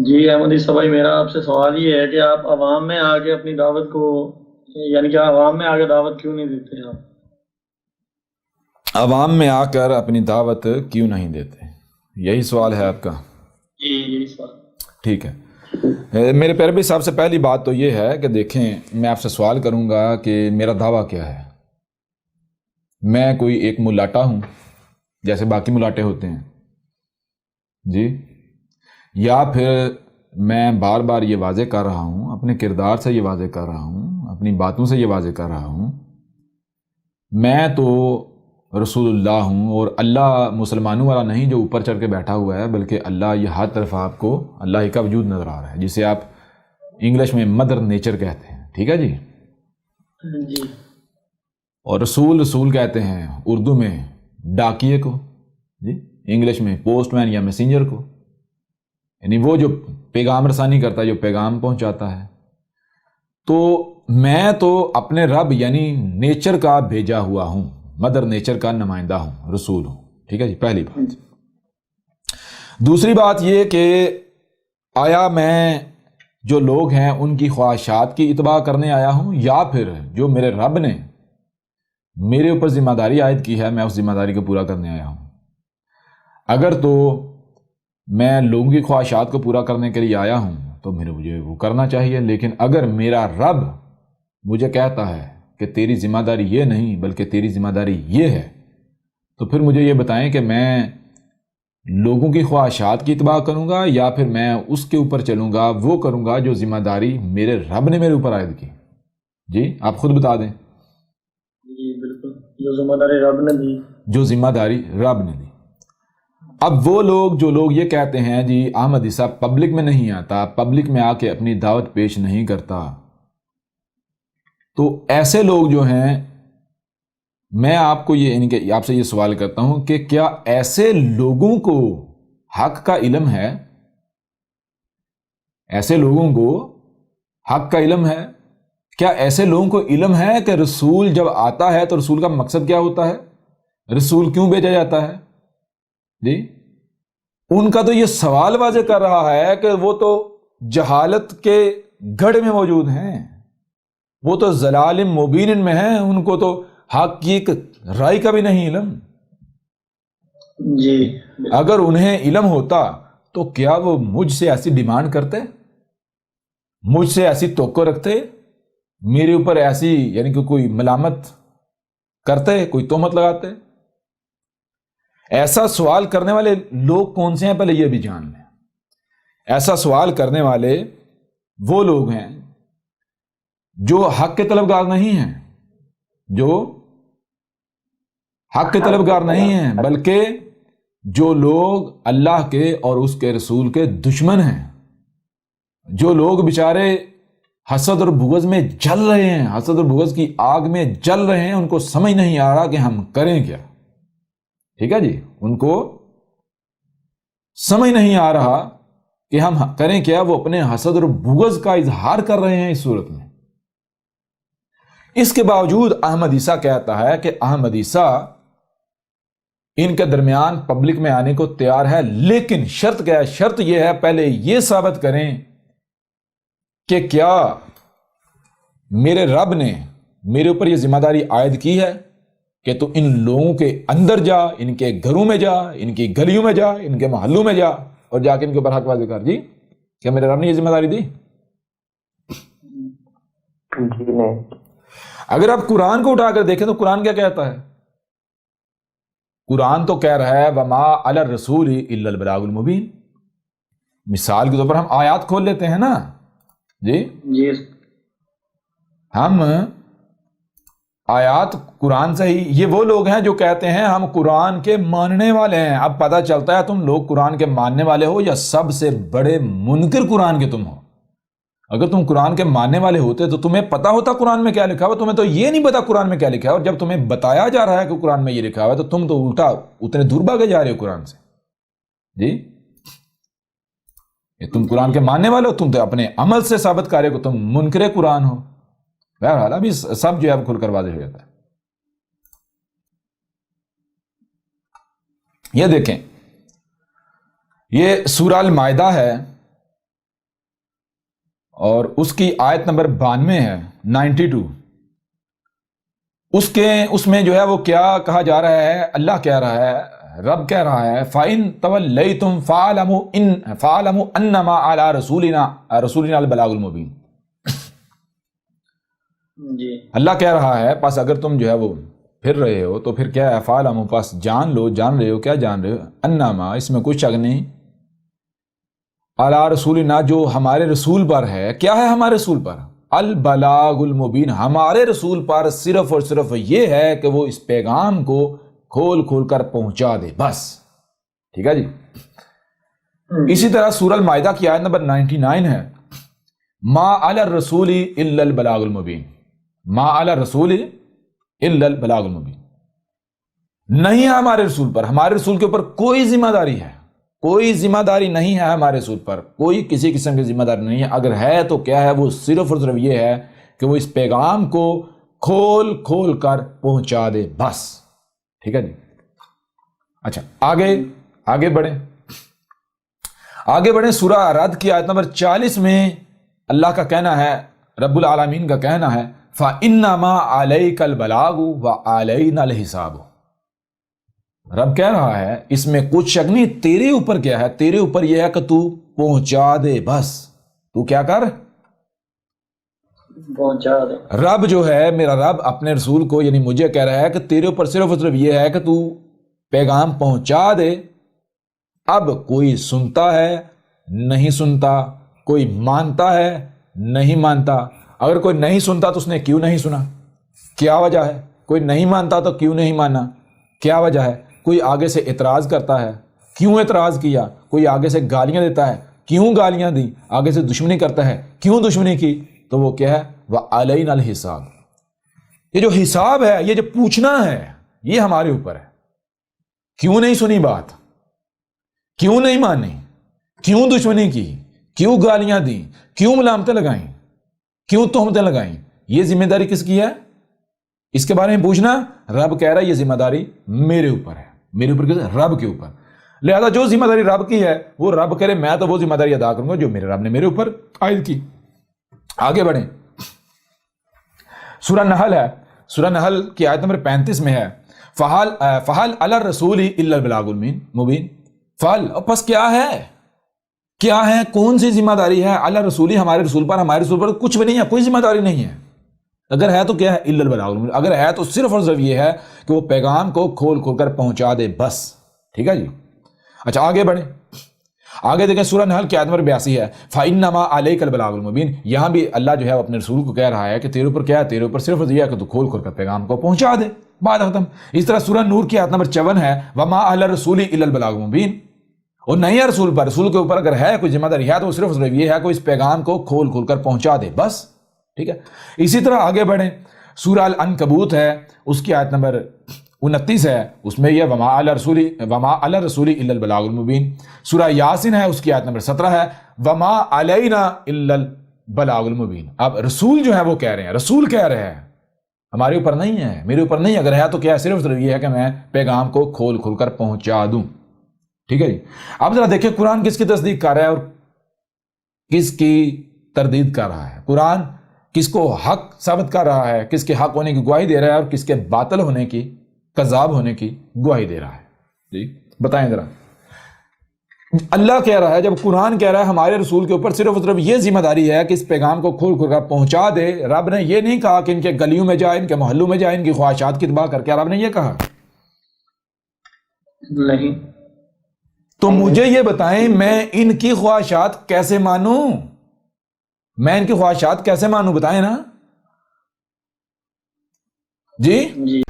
جی احمدی صاحب بھائی، میرا آپ سے سوال یہ ہے کہ آپ عوام میں آ کے اپنی دعوت کو، یعنی کہ عوام میں آ کے دعوت کیوں نہیں دیتے آپ؟ عوام میں آ کر اپنی دعوت کیوں نہیں دیتے، یہی سوال ہے جی آپ کا؟ جی، یہی سوال۔ ٹھیک ہے۔ میرے پیارے بھائی، سب سے پہلی بات تو یہ ہے کہ دیکھیں، میں آپ سے سوال کروں گا کہ میرا دعویٰ کیا ہے؟ میں کوئی ایک ملاٹا ہوں جیسے باقی ملاٹے ہوتے ہیں جی؟ یا پھر میں بار بار یہ واضح کر رہا ہوں، اپنے کردار سے یہ واضح کر رہا ہوں، اپنی باتوں سے یہ واضح کر رہا ہوں، میں تو رسول اللہ ہوں، اور اللہ مسلمانوں والا نہیں جو اوپر چڑھ کے بیٹھا ہوا ہے، بلکہ اللہ یہ ہر طرف آپ کو اللہ ہی کا وجود نظر آ رہا ہے، جسے آپ انگلش میں مدر نیچر کہتے ہیں، ٹھیک ہے جی؟ جی اور رسول رسول کہتے ہیں اردو میں ڈاکیے کو، جی انگلش میں پوسٹ مین یا میسنجر کو، یعنی وہ جو پیغام رسانی کرتا ہے، جو پیغام پہنچاتا ہے۔ تو میں تو اپنے رب یعنی نیچر کا بھیجا ہوا ہوں، مدر نیچر کا نمائندہ ہوں، رسول ہوں، ٹھیک ہے جی؟ پہلی بات۔ دوسری بات یہ کہ آیا میں جو لوگ ہیں ان کی خواہشات کی اتباع کرنے آیا ہوں، یا پھر جو میرے رب نے میرے اوپر ذمہ داری عائد کی ہے میں اس ذمہ داری کو پورا کرنے آیا ہوں؟ اگر تو میں لوگوں کی خواہشات کو پورا کرنے کے لیے آیا ہوں تو مجھے وہ کرنا چاہیے، لیکن اگر میرا رب مجھے کہتا ہے کہ تیری ذمہ داری یہ نہیں بلکہ تیری ذمہ داری یہ ہے، تو پھر مجھے یہ بتائیں کہ میں لوگوں کی خواہشات کی اتباع کروں گا، یا پھر میں اس کے اوپر چلوں گا، وہ کروں گا جو ذمہ داری میرے رب نے میرے اوپر عائد کی؟ جی آپ خود بتا دیں۔ جی بالکل، جو ذمہ داری رب نے دی۔ جو ذمہ داری رب نے دی۔ اب وہ لوگ جو لوگ یہ کہتے ہیں جی احمد عیسیٰ پبلک میں نہیں آتا، پبلک میں آ کے اپنی دعوت پیش نہیں کرتا، تو ایسے لوگ جو ہیں، میں آپ کو یہ یعنی کہ آپ سے یہ سوال کرتا ہوں کہ کیا ایسے لوگوں کو حق کا علم ہے؟ ایسے لوگوں کو حق کا علم ہے؟ کیا ایسے لوگوں کو علم ہے کہ رسول جب آتا ہے تو رسول کا مقصد کیا ہوتا ہے؟ رسول کیوں بھیجا جاتا ہے؟ جی ان کا تو یہ سوال واضح کر رہا ہے کہ وہ تو جہالت کے گڑھ میں موجود ہیں، وہ تو ضلال مبین میں ہیں، ان کو تو حق کی ایک رائے کا بھی نہیں علم۔ جی اگر انہیں علم ہوتا تو کیا وہ مجھ سے ایسی ڈیمانڈ کرتے، مجھ سے ایسی توقع رکھتے، میرے اوپر ایسی یعنی کہ کوئی ملامت کرتے، کوئی تہمت لگاتے؟ ایسا سوال کرنے والے لوگ کون سے ہیں پہلے یہ بھی جان لیں۔ ایسا سوال کرنے والے وہ لوگ ہیں جو حق کے طلبگار نہیں ہیں، جو حق کے طلبگار نہیں ہیں، بلکہ جو لوگ اللہ کے اور اس کے رسول کے دشمن ہیں، جو لوگ بیچارے حسد اور بغض میں جل رہے ہیں، حسد اور بغض کی آگ میں جل رہے ہیں، ان کو سمجھ نہیں آ رہا کہ ہم کریں کیا، ٹھیک ہے جی؟ ان کو سمجھ نہیں آ رہا کہ ہم کریں کیا، وہ اپنے حسد اور بغض کا اظہار کر رہے ہیں اس صورت میں۔ اس کے باوجود احمد عیسیٰ کہتا ہے کہ احمد عیسیٰ ان کے درمیان پبلک میں آنے کو تیار ہے، لیکن شرط کیا ہے؟ شرط یہ ہے پہلے یہ ثابت کریں کہ کیا میرے رب نے میرے اوپر یہ ذمہ داری عائد کی ہے کہ تو ان لوگوں کے اندر جا، ان کے گھروں میں جا، ان کی گلیوں میں جا، ان کے محلوں میں جا، اور جا کے ان کے اوپر حق واضح کر۔ جی کیا میرے رب نے یہ ذمہ داری دی؟ جی نہیں۔ اگر آپ قرآن کو اٹھا کر دیکھیں تو قرآن کیا کہتا ہے؟ قرآن تو کہہ رہا ہے وما علی الرسول الا البلاغ المبین۔ مثال کے طور پر ہم آیات کھول لیتے ہیں نا جی، جی ہم آیات قرآن سے ہی، یہ وہ لوگ ہیں جو کہتے ہیں ہم قرآن کے ماننے والے ہیں۔ اب پتہ چلتا ہے تم لوگ قرآن کے ماننے والے ہو یا سب سے بڑے منکر قرآن کے تم ہو۔ اگر تم قرآن کے ماننے والے ہوتے تو تمہیں پتا ہوتا قرآن میں کیا لکھا ہوا، تمہیں تو یہ نہیں پتا قرآن میں کیا لکھا ہے، اور جب تمہیں بتایا جا رہا ہے کہ قرآن میں یہ لکھا ہوا ہے تو تم تو الٹا اتنے دور بھاگے جا رہے ہو قرآن سے۔ جی یہ تم قرآن کے ماننے والے ہو، تم تو اپنے عمل سے ثابت کر رہے ہو کہ تم منکر قرآن ہو۔ بہرحال ابھی سب جو ہے کھل کر واضح ہو جاتا ہے۔ یہ دیکھیں، یہ سورہ المائدہ ہے، اور اس کی آیت نمبر 92 ہے 92. اس میں جو ہے وہ کیا کہا جا رہا ہے؟ اللہ کہہ رہا ہے، رب کہہ رہا ہے فَإِن تَوَلَّيْتُمْ فَاعْلَمُوا أَنَّمَا عَلَىٰ رَسُولِنَا الْبَلَاغُ الْمُبِينُ. جی اللہ کہہ رہا ہے پس اگر تم جو ہے وہ پھر رہے ہو تو پھر کیا ہے؟ فَاعْلَمُوا، پس جان لو، جان رہے ہو، کیا جان رہے ہو؟ انما، اس میں کوئی شک نہیں، علی رسولنا، جو ہمارے رسول پر ہے. کیا ہے ہمارے رسول پر؟ البلاغ المبین. ہمارے رسول پر صرف اور صرف یہ ہے کہ وہ اس پیغام کو کھول کھول کر پہنچا دے، بس. ٹھیک ہے جی. اسی طرح سورہ المائدہ کی آیت نمبر 99 ہے، ما علی الرسول الا البلاغ المبین. ما علی الرسول الا البلاغ المبین. نہیں ہے ہمارے رسول پر، ہمارے رسول کے اوپر کوئی ذمہ داری ہے، کوئی ذمہ داری نہیں ہے ہمارے رسول پر، کوئی کسی قسم کی ذمہ داری نہیں ہے. اگر ہے تو کیا ہے؟ وہ صرف اور صرف یہ ہے کہ وہ اس پیغام کو کھول کھول کر پہنچا دے، بس. ٹھیک ہے جی. اچھا آگے بڑھیں. سورہ رعد کی آیت نمبر 40 میں اللہ کا کہنا ہے، رب العالمین کا کہنا ہے فَإِنَّمَا عَلَيْكَ الْبَلَاغُ وَعَلَيْنَا الْحِسَابُ. رب کہہ رہا ہے اس میں کچھ شک نہیں، تیرے اوپر کیا ہے؟ تیرے اوپر یہ ہے کہ تو پہنچا دے، بس. تو کیا کر؟ پہنچا دے. رب جو ہے، میرا رب اپنے رسول کو یعنی مجھے کہہ رہا ہے کہ تیرے اوپر صرف اور صرف یہ ہے کہ تو پیغام پہنچا دے. اب کوئی سنتا ہے نہیں سنتا، کوئی مانتا ہے نہیں مانتا. اگر کوئی نہیں سنتا تو اس نے کیوں نہیں سنا؟ کیا وجہ ہے؟ کوئی نہیں مانتا تو کیوں نہیں مانا؟ کیا وجہ ہے؟ کوئی آگے سے اعتراض کرتا ہے، کیوں اعتراض کیا؟ کوئی آگے سے گالیاں دیتا ہے، کیوں گالیاں دی؟ آگے سے دشمنی کرتا ہے، کیوں دشمنی کی؟ تو وہ کیا ہے؟ وَعَلَيْنَا الْحِسَابُ. یہ جو حساب ہے، یہ جو پوچھنا ہے، یہ ہمارے اوپر ہے. کیوں نہیں سنی بات؟ کیوں نہیں مانی؟ کیوں دشمنی کی؟ کیوں گالیاں دی؟ کیوں ملامتیں لگائیں؟ کیوں تہمتیں لگائیں؟ یہ ذمہ داری کس کی ہے؟ اس کے بارے میں پوچھنا. رب کہہ رہا ہے یہ ذمہ داری میرے اوپر ہے. میرے اوپر کس ہے؟ رب کے اوپر. لہذا جو ذمہ داری رب کی ہے وہ رب کرے، میں تو وہ ذمہ داری ادا کروں گا جو میرے رب نے میرے اوپر عائد کی. آگے بڑھیں. سورہ نحل ہے، سورہ نحل کی آیت نمبر 35 میں ہے فَحَلْ عَلَى الرَّسُولِ إِلَّا الْبَلَاغُ الْمُبِينُ. فَحَلْ، پس کیا ہے؟ کیا ہے؟ کون سی ذمہ داری ہے؟ علی الرسول، ہمارے رسول پر. ہمارے رسول پر کچھ بھی نہیں ہے، کوئی ذمہ داری نہیں ہے. اگر ہے تو کیا ہے؟ الا البلاغ المبین. اگر ہے تو صرف اور صرف یہ ہے کہ وہ پیغام کو کھول کھول کر پہنچا دے، بس. ٹھیک ہے جی. اچھا آگے بڑھیں. آگے دیکھیں سورہ نحل کی آیت نمبر 82 ہے فَإِنَّمَا عَلَيْكَ الْبَلَاغُ الْمُبِينُ. یہاں بھی اللہ جو ہے اپنے رسول کو کہہ رہا ہے کہ تیرے اوپر کیا ہے؟ تیرے اوپر صرف یہ ہے کہ تو کھول کھول کر پیغام کو پہنچا دے، بات ختم. اس طرح سورہ نور کی آیت نمبر 54 ہے وَمَا عَلَى الرَّسُولِ إِلَّا الْبَلَاغُ الْمُبِينُ. اور نہیں ہے رسول پر، رسول کے اوپر اگر ہے کوئی ذمہ داری ہے تو صرف یہ ہے کہ اس پیغام کو کھول کھول کر پہنچا دے، بس. ٹھیک ہے. اسی طرح آگے بڑھیں. سورہ العنکبوت ہے، اس کی آیت نمبر 29 ہے، اس میں یہ وما علی الرسول الا البلاغ المبین. سورہ یاسین ہے، اس کی آیت نمبر 17 ہے وما علینا الا البلاغ المبین. اب رسول جو ہے وہ کہہ رہے ہیں، رسول کہہ رہے ہیں ہمارے اوپر نہیں ہے، میرے اوپر نہیں. اگر ہے تو کیا ہے؟ صرف یہ ہے کہ میں پیغام کو کھول کھول کر پہنچا دوں. ٹھیک ہے جی. اب ذرا دیکھیں قرآن کس کی تصدیق کر رہا ہے اور کس کی تردید کر رہا ہے. قرآن کس کو حق ثابت کر رہا ہے، کس کے حق ہونے کی گواہی دے رہا ہے، اور کس کے باطل ہونے کی، کذاب ہونے کی گواہی دے رہا ہے. جی بتائیں ذرا. اللہ کہہ رہا ہے، جب قرآن کہہ رہا ہے ہمارے رسول کے اوپر صرف اور صرف یہ ذمہ داری ہے کہ اس پیغام کو کھول کھول کر پہنچا دے. رب نے یہ نہیں کہا کہ ان کے گلیوں میں جائے، ان کے محلوں میں جائے، ان کی خواہشات کی تباہ کر کے. رب نے یہ کہا نہیں. تو مجھے یہ بتائیں میں ان کی خواہشات کیسے مانوں؟ میں ان کی خواہشات کیسے مانوں؟ بتائیں نا جی.